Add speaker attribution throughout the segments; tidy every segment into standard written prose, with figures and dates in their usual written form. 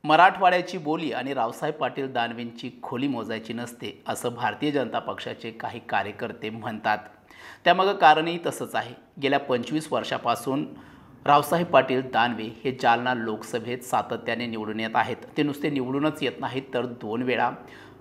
Speaker 1: मराठवाड्याची बोली आणि रावसाहेब पाटील दानवेंची खोली मोजायची नसते असं भारतीय जनता पक्षाचे काही कार्यकर्ते म्हणतात। त्यामागं कारणही तसंच आहे। गेल्या 25 वर्षापासून रावसाहेब पाटील दानवे हे जालना लोकसभेत सातत्याने निवडून येत आहेत। ते नुसते निवडूनच येत नाहीत तर 2 वेळा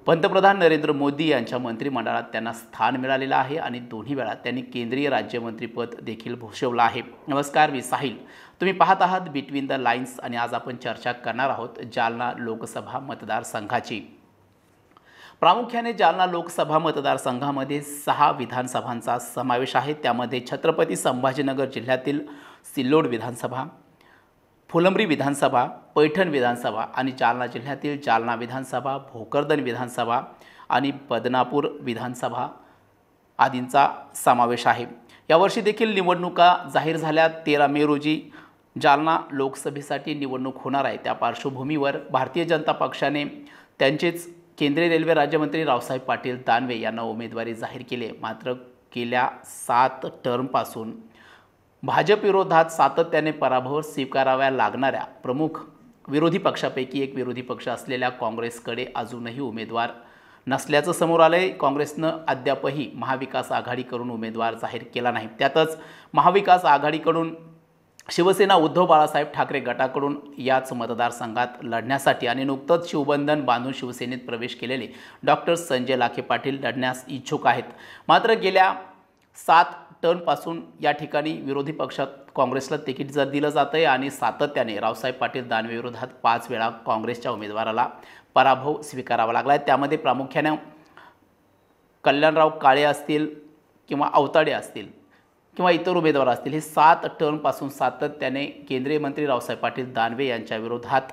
Speaker 1: पंतप्रधान नरेंद्र मोदी यांच्या मंत्रिमंडळात त्यांना स्थान मिळालेलं आहे आणि दोन्ही वेळा त्यांनी केंद्रीय राज्यमंत्रीपद देखील भूषवलं आहे। नमस्कार, मी साहिल, तुम्ही पाहत आहात बिटवीन द लाईन्स आणि आज आपण चर्चा करणार आहोत जालना लोकसभा मतदारसंघाची। प्रामुख्याने जालना लोकसभा मतदारसंघामध्ये 6 विधानसभांचा समावेश आहे। त्यामध्ये छत्रपती संभाजीनगर जिल्ह्यातील सिल्लोड विधानसभा, फुलंब्री विधानसभा, पैठण विधानसभा आणि जालना जिल्ह्यातील जालना विधानसभा, भोकरदन विधानसभा आणि बदनापूर विधानसभा आदींचा समावेश आहे। यावर्षी देखील निवडणुका जाहीर झाल्या। 13 मे रोजी जालना लोकसभेसाठी निवडणूक होणार आहे। त्या पार्श्वभूमीवर भारतीय जनता पक्षाने त्यांचेच केंद्रीय रेल्वे राज्यमंत्री रावसाहेब पाटील दानवे यांना उमेदवारी जाहीर केली। मात्र गेल्या 7 टर्मपासून भाजप विरोधात सातत्याने पराभव स्वीकाराव्या लागणाऱ्या प्रमुख विरोधी पक्षापैकी एक विरोधी पक्ष असलेल्या काँग्रेसकडे अजूनही उमेदवार नसल्याचं समोर आलंय। काँग्रेसनं अद्यापही महाविकास आघाडीकडून उमेदवार जाहीर केला नाही। त्यातच महाविकास आघाडीकडून शिवसेना उद्धव बाळासाहेब ठाकरे गटाकडून याच मतदारसंघात लढण्यासाठी आणि नुकतंच शिवबंधन बांधून शिवसेनेत प्रवेश केलेले डॉक्टर संजय लाखे पाटील लढण्यास इच्छुक आहेत। मात्र गेल्या 7 टर्मपासून या ठिकाणी विरोधी पक्षात काँग्रेसला तिकीट दिलं जातं आहे आणि सातत्याने रावसाहेब पाटील दानवे विरोधात 5 वेळा काँग्रेसच्या उमेदवाराला पराभव स्वीकारावा लागला आहे। त्यामध्ये प्रामुख्याने कल्याणराव काळे असतील किंवा अवताडे असतील किंवा इतर उमेदवार असतील, हे 7 टर्मपासून सातत्याने केंद्रीय मंत्री रावसाहेब पाटील दानवे यांच्या विरोधात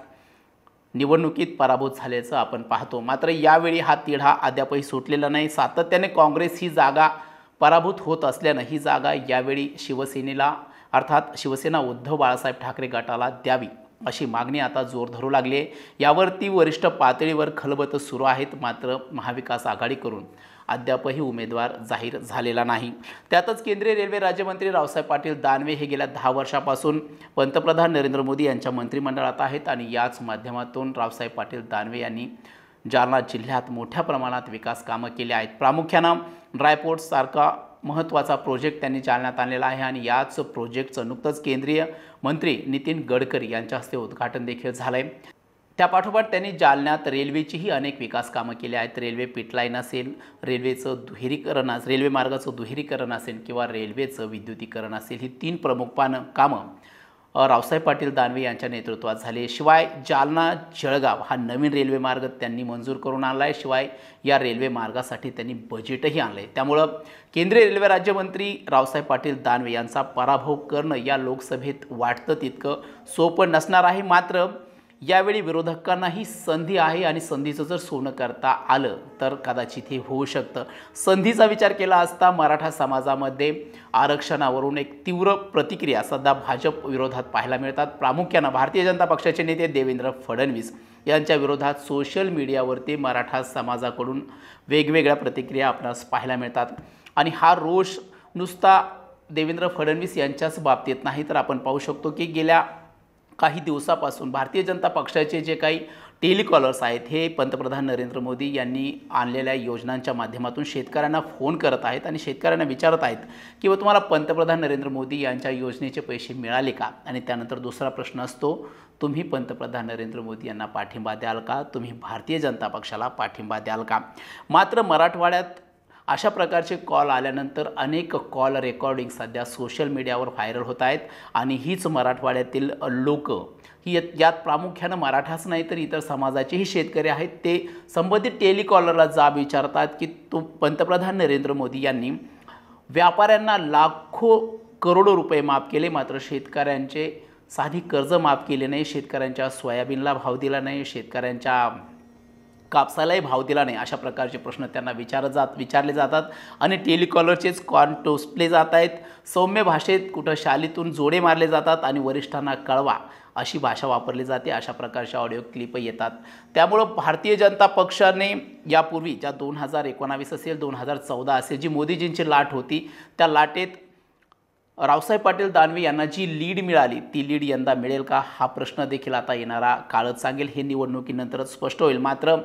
Speaker 1: निवडणुकीत पराभूत झाल्याचं आपण पाहतो। मात्र यावेळी हा तिढा अद्यापही सुटलेला नाही। सातत्याने काँग्रेस ही जागा पराभूत होत असल्यानं ही जागा यावेळी शिवसेनेला अर्थात शिवसेना उद्धव बाळासाहेब ठाकरे गटाला द्यावी अशी मागणी आता जोर धरू लागली आहे। यावरती वरिष्ठ पातळीवर खलबतं सुरू आहेत। मात्र महाविकास आघाडीकडून अद्यापही उमेदवार जाहीर झालेला नाही। त्यातच केंद्रीय रेल्वे राज्यमंत्री रावसाहेब पाटील दानवे हे गेल्या 10 वर्षापासून पंतप्रधान नरेंद्र मोदी यांच्या मंत्रिमंडळात आहेत आणि याच माध्यमातून रावसाहेब पाटील दानवे यांनी जालना जिल्ह्यात मोठ्या प्रमाणात विकास कामं केली आहेत। प्रामुख्यानं ड्रायपोर्टसारखा महत्त्वाचा प्रोजेक्ट त्यांनी जालन्यात आणलेला आहे आणि याच प्रोजेक्टचं नुकतंच केंद्रीय मंत्री नितीन गडकरी यांच्या हस्ते उद्घाटन देखील झालं आहे। त्यापाठोपाठ त्यांनी जालन्यात रेल्वेचीही अनेक विकास कामं केली आहेत। रेल्वे पिटलाईन असेल, रेल्वेचं दुहेरीकरण रेल्वे मार्गाचं दुहेरीकरण असेल किंवा रेल्वेचं विद्युतीकरण असेल, ही 3 प्रमुख कामं रावसाहेब पाटील दानवे यांच्या नेतृत्वात झाले। शिवाय जालना जळगाव हा नवीन रेल्वे मार्ग त्यांनी मंजूर करून आणला आहे। शिवाय या रेल्वे मार्गासाठी त्यांनी बजेटही आणलं आहे। त्यामुळं केंद्रीय रेल्वे राज्यमंत्री रावसाहेब पाटील दानवे यांचा पराभव करणं या लोकसभेत वाटतं तितकं सोपं नसणार आहे। मात्र यावेळी विरोधकांनाही संधी आहे आणि संधीचं जर सोनं करता आलं तर कदाचित हे होऊ शकतं। संधीचा विचार केला असता मराठा समाजामध्ये आरक्षणावरून एक तीव्र प्रतिक्रिया सध्या भाजप विरोधात पाहायला मिळतात। प्रामुख्यानं भारतीय जनता पक्षाचे नेते देवेंद्र फडणवीस यांच्या विरोधात सोशल मीडियावरती मराठा समाजाकडून वेगवेगळ्या प्रतिक्रिया आपणास पाहायला मिळतात आणि हा रोष नुसता देवेंद्र फडणवीस यांच्याच बाबतीत नाही तर आपण पाहू शकतो की गेल्या काही दिवसापासून भारतीय जनता पक्षाचे जे काही टेलिकॉलर्स आहेत हे पंतप्रधान नरेंद्र मोदी यांनी आणलेल्या योजनांच्या माध्यमातून शेतकऱ्यांना फोन करत आहेत आणि शेतकऱ्यांना विचारत आहेत की तुम्हाला पंतप्रधान नरेंद्र मोदी यांच्या योजनेचे पैसे मिळाले का। आणि त्यानंतर दुसरा प्रश्न असतो, तुम्ही पंतप्रधान नरेंद्र मोदी यांना पाठिंबा द्याल का, तुम्ही भारतीय जनता पक्षाला पाठिंबा द्याल का। मात्र मराठवाड्यात अशा प्रकारचे कॉल आल्यानंतर अनेक कॉल रेकॉर्डिंग सध्या सोशल मीडियावर व्हायरल होत आहेत आणि हीच मराठवाड्यातील लोक ही यात प्रामुख्यानं मराठाच नाही तर इतर समाजाचेही शेतकरी आहेत, ते संबंधित टेलिकॉलरला जाब विचारतात की पंतप्रधान नरेंद्र मोदी यांनी व्यापाऱ्यांना लाखो करोडो रुपये माफ केले, मात्र शेतकऱ्यांचे साधी कर्ज माफ केले नाही, शेतकऱ्यांच्या सोयाबीनला भाव दिला नाही, शेतकऱ्यांच्या कापसालाही भाव दिला नाही। अशा प्रकारचे प्रश्न त्यांना विचारले जातात आणि टेलिकॉलरचेच कॉन टोचले जात आहेत। सौम्य भाषेत कुठं शालीतून जोडे मारले जातात आणि वरिष्ठांना कळवा अशी भाषा वापरली जाते। अशा प्रकारच्या ऑडिओ क्लिप येतात। त्यामुळं भारतीय जनता पक्षाने यापूर्वी ज्या 2019 असेल 2014 असेल जी मोदीजींची लाट होती त्या लाटेत रावसाहेब पाटील दानवे यांना जी लीड मिळाली ती लीड यंदा मिळेल का हा प्रश्न देखील आता येणारा काळच सांगेल. हे निवडणुकीनंतरच स्पष्ट होईल. मात्र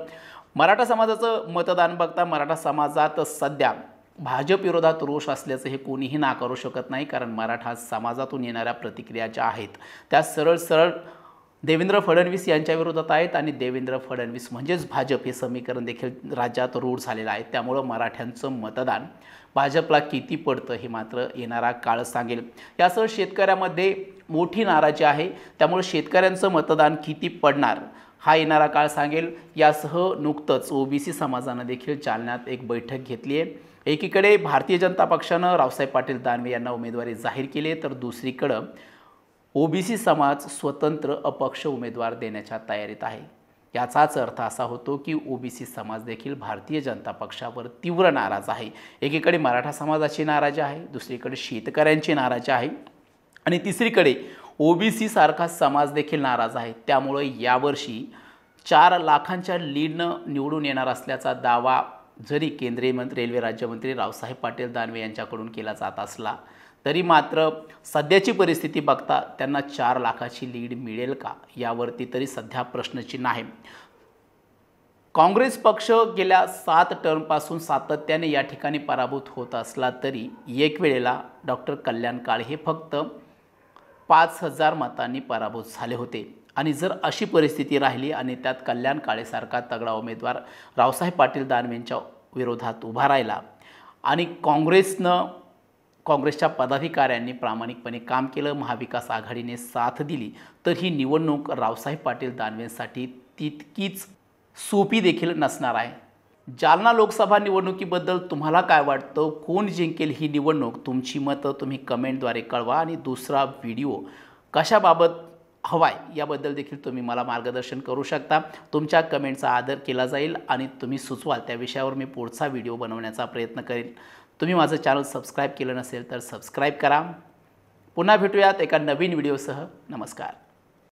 Speaker 1: मराठा समाजाचं मतदान बघता मराठा समाजात सध्या भाजप विरोधात रोष असल्याचं हे कोणीही नाकारू शकत नाही. कारण मराठा समाजातून येणाऱ्या प्रतिक्रिया ज्या आहेत त्या सरळ सरळ देवेंद्र फडणवीस यांच्या विरोधात आहेत आणि देवेंद्र फडणवीस म्हणजेच भाजप हे समीकरण देखील राज्यात रूढ झालेलं आहे. त्यामुळं मराठ्यांचं मतदान भाजपला किती पडतं हे मात्र येणारा काळ सांगेल. यासह शेतकऱ्यामध्ये मोठी नाराजी आहे. त्यामुळे शेतकऱ्यांचं मतदान किती पडणार हा येणारा काळ सांगेल. यासह नुकतंच ओबीसी समाजानं देखील जालन्यात एक बैठक घेतली आहे. एकीकडे भारतीय जनता पक्षानं रावसाहेब पाटील दानवे यांना उमेदवारी जाहीर केली आहे, तर दुसरीकडं ओबीसी समाज स्वतंत्र अपक्ष उमेदवार देण्याच्या तयारीत आहे. याचाच अर्थ असा होतो की ओबीसी समाज देखील भारतीय जनता पक्षावर तीव्र नाराज आहे. एकीकडे मराठा समाजाची नाराजी आहे, दुसरीकडे शेतकऱ्यांची नाराजी आहे आणि तिसरीकडे ओबीसी सारखा समाज देखील नाराज आहे. त्यामुळे यावर्षी 4 लाखांच्या लीडनं निवडून येणार असल्याचा दावा जरी केंद्रीय रेल्वे राज्यमंत्री रावसाहेब पाटील दानवे यांच्याकडून केला जात असला तरी मात्र सध्याची परिस्थिती बघता त्यांना 4 लाखाची लीड मिळेल का यावरती तरी सध्या प्रश्नचिन्ह आहे. काँग्रेस पक्ष गेल्या 7 टर्मपासून सातत्याने या ठिकाणी पराभूत होत असला तरी एक वेळेला डॉक्टर कल्याण काळे हे फक्त 5,000 मतांनी पराभूत झाले होते. आणि जर अशी परिस्थिती राहिली आणि त्यात कल्याण काळेसारखा तगडा उमेदवार रावसाहेब पाटील दानवेंच्या विरोधात उभा राहिला आणि काँग्रेसच्या पदाधिकाऱ्यांनी प्रामाणिकपणे काम केलं, महाविकास आघाडीने साथ दिली, तर ही निवडणूक रावसाहेब पाटील दानवेंसाठी तितकीच सोपी देखील नसणार आहे. जालना लोकसभा निवडणुकीबद्दल तुम्हाला काय वाटतं? कोण जिंकेल ही निवडणूक? तुमची मतं तुम्ही कमेंटद्वारे कळवा आणि दुसरा व्हिडिओ कशाबाबत हवाय याबद्दल देखील तुम्ही मला मार्गदर्शन करू शकता. तुमच्या कमेंटचा आदर केला जाईल आणि तुम्ही सुचवाल त्या विषयावर मी पुढचा व्हिडिओ बनवण्याचा प्रयत्न करेन. तुम्ही माझं चॅनल सबस्क्राईब केलं नसेल तर सबस्क्राईब करा. पुन्हा भेटूयात एका नवीन व्हिडिओसह. नमस्कार.